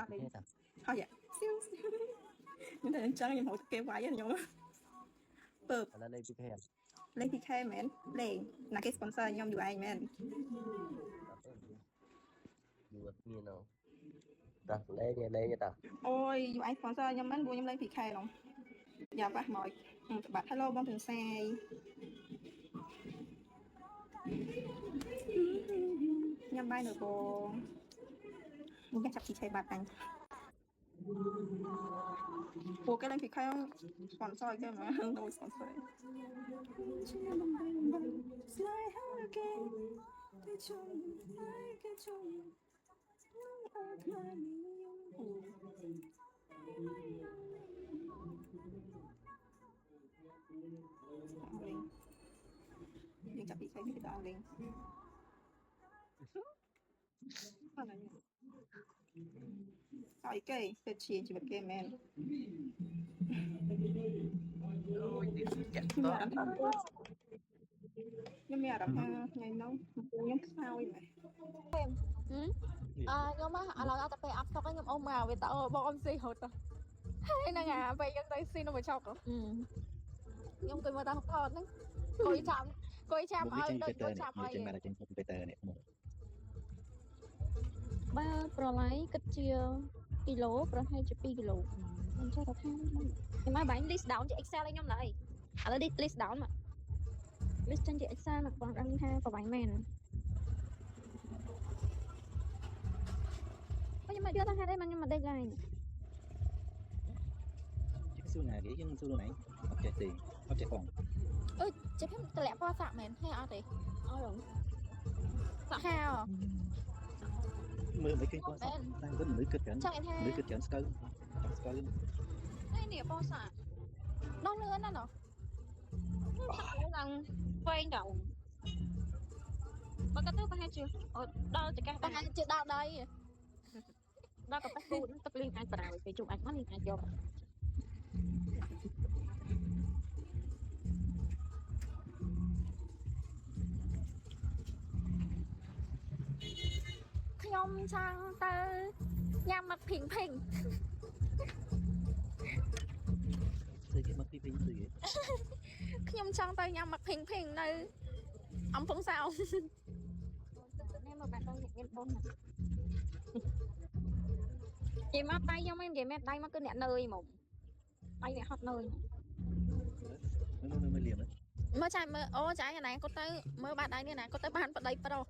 អត់លេងហើយមិនតែអញ្ចឹងខ្ញុំហៅគេវាយខ្ញុំពើប là lên PKលេង PK មែនលេងណាគេ sponsor ខ្ញុំយូរឯងមែន dù như nào đặt lên như ta អូយយូរឯង sponsor ខ្ញុំមែនព្រោះខ្ញុំលេង PK ហ្នោះយ៉ាបាស់មកបាទ hello បងទាំងសាយញ៉ាំបាយនៅបងខ្ញុំចាប់ PK បាត់អញពួកគេលេង PK sponsor គេមកដូច sponsor Fly high again ទៅជុំហើយគេជុំអត់ខ្លាចនេះយើងចាប់ពីខែនេះដល់លេងអត់ណាហើយគេទៅជាជីវិតគេមែនអូយនេះចាក់តោះខ្ញុំមានអារម្មណ៍ថាថ្ងៃនោះខ្ញុំខ្សោយមែនខ្ញុំឥឡូវអត់ទៅពេលអាប់ស្តុកខ្ញុំអ៊ំមកវាតើបងអ៊ំស៊ីរត់ទៅហើយហ្នឹងអាពេលយើងទៅស៊ីនៅមួយឆុកខ្ញុំទៅមើលតាមផតហ្នឹងគួយចាំឲ្យដូចគួយចាំឲ្យចេញមកចេញទៅទៅនេះបើប្រឡ័យគិតជាគីឡូប្រហែលជា2គីឡូខ្ញុំចេះតែថាខ្ញុំមកបាញ់ list down ជា Excel ឲ្យខ្ញុំឡើយឥឡូវ list down មក list ចេញជា Excel មកបងដឹងថាប្របាញ់មែនខ្ញុំមកយកទៅហេតុអីខ្ញុំមកដេកឡើយchứ xưa này chứ xưa này học chạy tiền học chạy phòng ចេះខ្ញុំតម្លាក់ពណ៌សាក់មែនហេអត់ទេអត់សាក់ហាmưa mấy cái con đang có lưới cực chắn skơនេះពណ៌សាក់ដល់លឿនណាស់ណោះឡើងវែងដល់បើក៏ទៅប្រហែលជាដល់ចកាប្រហែលជាដល់ដីដល់កប៉ាស់គូទឹកលីងអាចប្រើពេលជុំអាចមកលីងអាចយកខ្ញុំចង់ទៅញ៉ាំមឹកភីងស្អីគេមកពីវិញស្អីខ្ញុំចង់ទៅញ៉ាំមឹកភីងនៅអំពង់សោមនេះមកបាត់ដល់មានបងគេមកដៃខ្ញុំមិនគេមែនដៃមកគឺអ្នកនើយហ្មងដៃអ្នកហត់នើយមើលលៀមមើលចាយមើលអូចាយណាគាត់ទៅមើលបាត់ដៃនេះណាគាត់ទៅបានប្តីប្រុស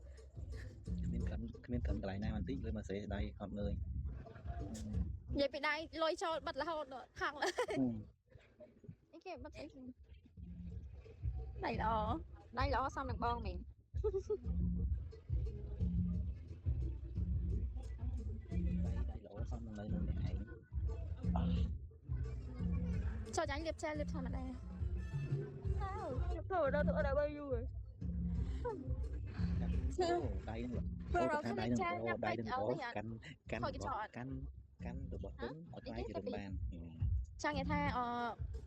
គ្មានកន្លែងណាបន្តិចលើមកសេដៃហត់នើយនិយាយពីដៃលុយចូលបិទរហូតហងអីគេបិទអីដៃល្អសំនឹងបងមែនដៃល្អសំនឹងនៅនឹងឯងចូលចាញ់លៀបចាលៀបធម្មតាលៀបទៅដល់ទៅដល់បាយយូរដៃហ្នឹងបើរកថាចាញ់ញ៉ាំដៃហ្នឹងកាន់របស់ទុំអត់ខ្លាយជារំបានចង់និយាយថា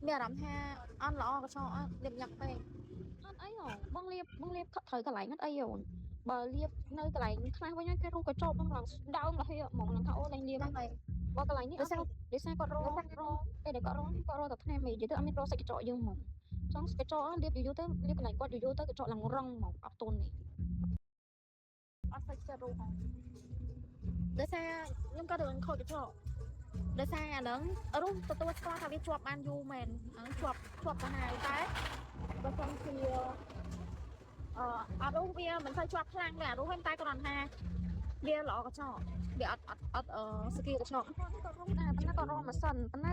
មានអារម្មណ៍ថាអន់ល្អក៏ចោលលៀបញ៉ាំពេកអត់អីហ៎បងលៀបត្រូវកន្លែងអត់អីហ៎បើលៀបនៅកន្លែងខ្លះវិញគេរੂក៏ចោលបងឡើងដើមរហៀហ្មងឡើងថាអូលេងលៀបហ្នឹងហើយបើកន្លែងនេះអត់ដូចថាគាត់រពេលដែលគាត់រតែថ្នាំនិយាយទៅអត់មានរសាច់កញ្ចក់យើងហ្មងចង់កញ្ចក់លៀបយូរទៅលៀបកន្លែងគាត់យូរទៅកញ្ចក់ឡើងរឹងហ្មងអត់ទន់នេះអត់សាច់ចិត្តរੂហ្នឹងដោយសារខ្ញុំក៏ទៅខូចកញ្ចក់ដោយសារអាហ្នឹងរੂទទួលស្គាល់ថាវាជាប់បានយូរមែនហ្នឹងជាប់ទៅហើយតែបើសិនជាអត់រੂវាមិនសូវជាប់ខ្លាំងទេអារੂហ្នឹងតែគ្រាន់ថាវាល្អកញ្ចក់វាអត់ស្គីកញ្ចក់គាត់រងដែរប៉ុន្តែគាត់រងម៉ាស៊ីនហ្នឹង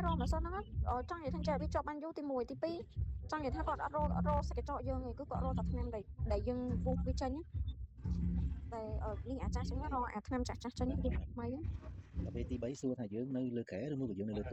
ចង់និយាយថាវាជាប់បានយូរទី1ទី2ចង់និយាយថាគាត់អត់រងស្គីកញ្ចក់យើងទេគឺគាត់រងតែថ្នាំដែលយើងពុះវាចេញតែនេះអាចារ្យចឹងរងអាថ្នាំចាស់ចេញវាថ្មីដល់ពេលទី3សួរថាយើងនៅលើកែឬមួយក៏យើងនៅលើ